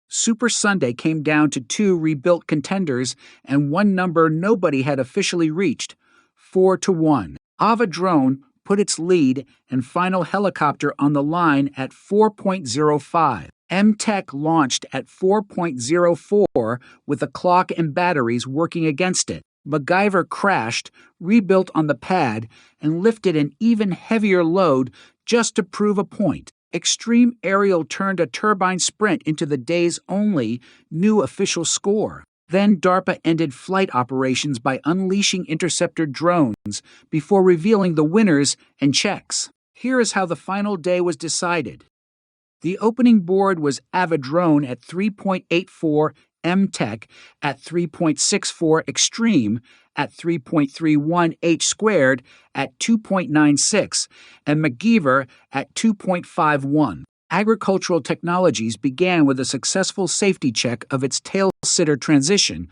Super Sunday came down to two rebuilt contenders and one number nobody had officially reached, 4-1. Avidrone put its lead and final helicopter on the line at 4.05. MTech launched at 4.04 with the clock and batteries working against it. MacGyver crashed, rebuilt on the pad, and lifted an even heavier load just to prove a point. Xtreme Aerial turned a turbine sprint into the day's only new official score. Then DARPA ended flight operations by unleashing interceptor drones before revealing the winners and checks. Here is how the final day was decided. The opening board was Avidrone at 3.84, MTech at 3.64, Xtreme at 3.31, H squared at 2.96, and MacGyver at 2.51. Agricultural Technologies began with a successful safety check of its tail-sitter transition,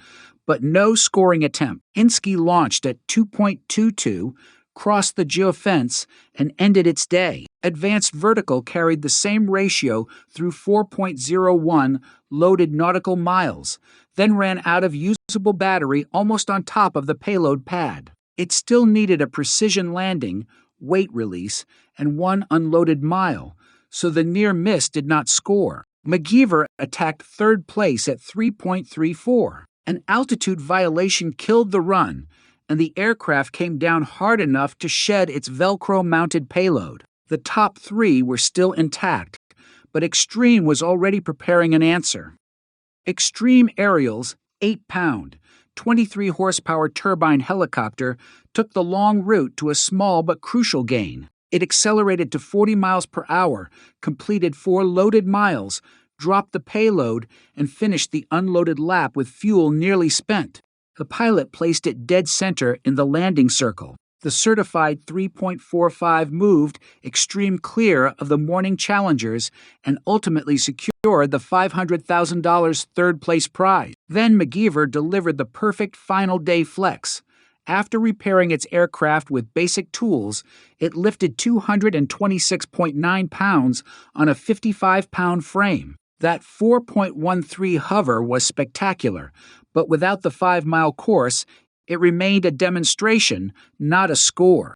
but no scoring attempt. Inc launched at 2.22, crossed the geofence, and ended its day. Advanced Vertical carried the same ratio through 4.01 loaded nautical miles, then ran out of usable battery almost on top of the payload pad. It still needed a precision landing, weight release, and one unloaded mile, so the near miss did not score. MacGyver attacked third place at 3.34. An altitude violation killed the run, and the aircraft came down hard enough to shed its Velcro-mounted payload. The top three were still intact, but Xtreme was already preparing an answer. Xtreme Aerial's 8-pound, 23-horsepower turbine helicopter took the long route to a small but crucial gain. It accelerated to 40 miles per hour, completed 4 loaded miles, dropped the payload, and finished the unloaded lap with fuel nearly spent. The pilot placed it dead center in the landing circle. The certified 3.45 moved Xtreme clear of the morning challengers and ultimately secured the $500,000 third-place prize. Then MacGyver delivered the perfect final day flex. After repairing its aircraft with basic tools, it lifted 226.9 pounds on a 55-pound frame. That 4.13 hover was spectacular, but without the 5-mile course, it remained a demonstration, not a score.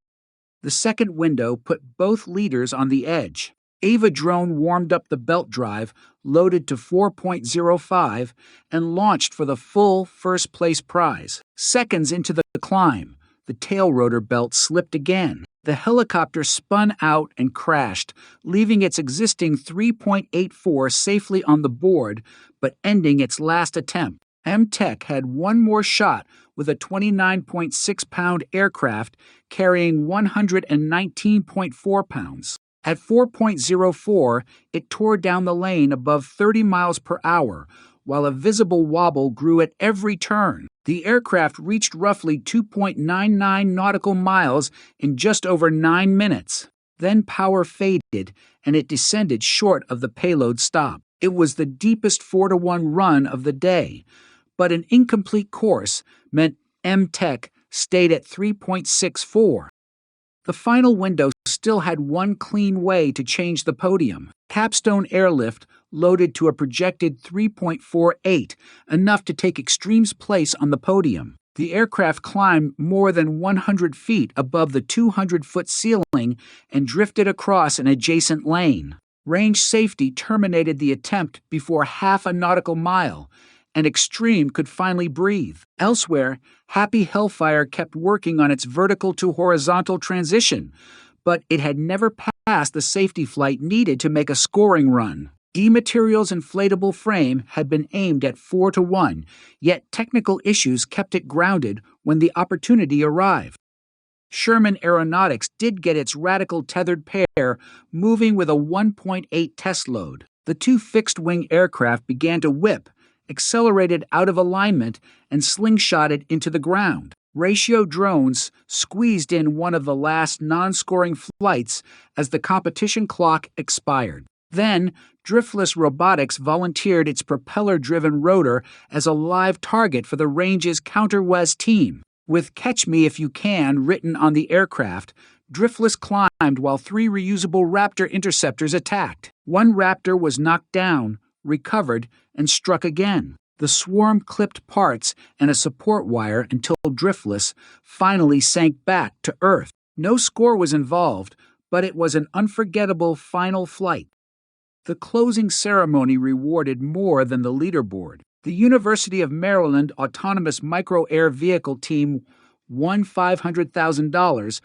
The second window put both leaders on the edge. Avidrone warmed up the belt drive, loaded to 4.05, and launched for the full first-place prize. Seconds into the climb, the tail rotor belt slipped again. The helicopter spun out and crashed, leaving its existing 3.84 safely on the board, but ending its last attempt. MTech had one more shot with a 29.6-pound aircraft carrying 119.4 pounds. At 4.04, it tore down the lane above 30 miles per hour, while a visible wobble grew at every turn. The aircraft reached roughly 2.99 nautical miles in just over 9 minutes. Then power faded, and it descended short of the payload stop. It was the deepest 4-1 run of the day, but an incomplete course meant MTech stayed at 3.64. The final window still had one clean way to change the podium. Capstone airlift loaded to a projected 3.48, enough to take Xtreme's place on the podium. The aircraft climbed more than 100 feet above the 200-foot ceiling and drifted across an adjacent lane. Range safety terminated the attempt before half a nautical mile, and Xtreme could finally breathe. Elsewhere, Happy Hellfire kept working on its vertical to horizontal transition, but it had never passed the safety flight needed to make a scoring run. E-Material's inflatable frame had been aimed at 4-1, yet technical issues kept it grounded when the opportunity arrived. Sherman Aeronautics did get its radical tethered pair moving with a 1.8 test load. The two fixed-wing aircraft began to whip, accelerated out of alignment, and slingshotted into the ground. Ratio drones squeezed in one of the last non-scoring flights as the competition clock expired. Then, Driftless Robotics volunteered its propeller-driven rotor as a live target for the range's counter-WES team. With "Catch Me If You Can" written on the aircraft, Driftless climbed while 3 reusable Raptor interceptors attacked. One Raptor was knocked down, recovered, and struck again. The swarm clipped parts and a support wire until driftless, finally sank back to Earth. No score was involved, but it was an unforgettable final flight. The closing ceremony rewarded more than the leaderboard. The University of Maryland Autonomous Micro-Air Vehicle Team won $500,000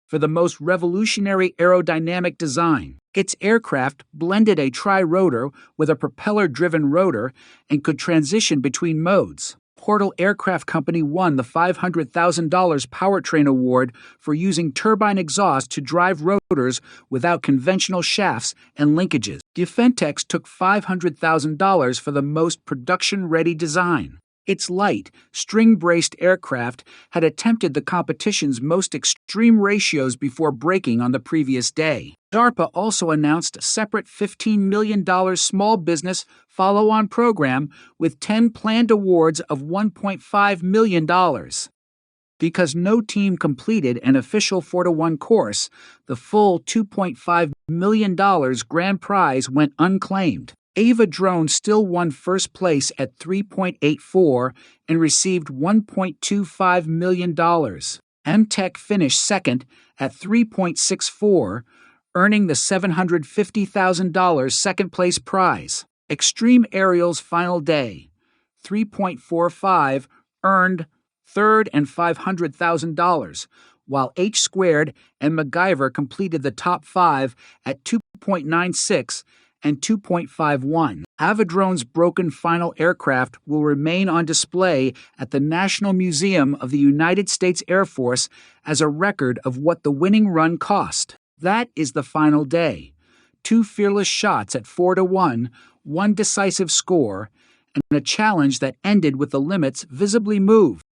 for the most revolutionary aerodynamic design. Its aircraft blended a tri-rotor with a propeller-driven rotor and could transition between modes. Portal Aircraft Company won the $500,000 Powertrain Award for using turbine exhaust to drive rotors without conventional shafts and linkages. Defentex took $500,000 for the most production-ready design. Its light, string-braced aircraft had attempted the competition's most extreme ratios before breaking on the previous day. DARPA also announced a separate $15 million small business follow-on program with 10 planned awards of $1.5 million. Because no team completed an official 4-to-1 course, the full $2.5 million grand prize went unclaimed. Avidrone still won first place at 3.84 and received $1.25 million. MTech finished second at 3.64, earning the $750,000 second-place prize. Xtreme Aerial's final day, 3.45, earned third and $500,000, while H Squared and MacGyver completed the top 5 at 2.96 and 2.51. Avidrone's broken final aircraft will remain on display at the National Museum of the United States Air Force as a record of what the winning run cost. That is the final day. 2 fearless shots at 4-to-1, 1 decisive score, and a challenge that ended with the limits visibly moved.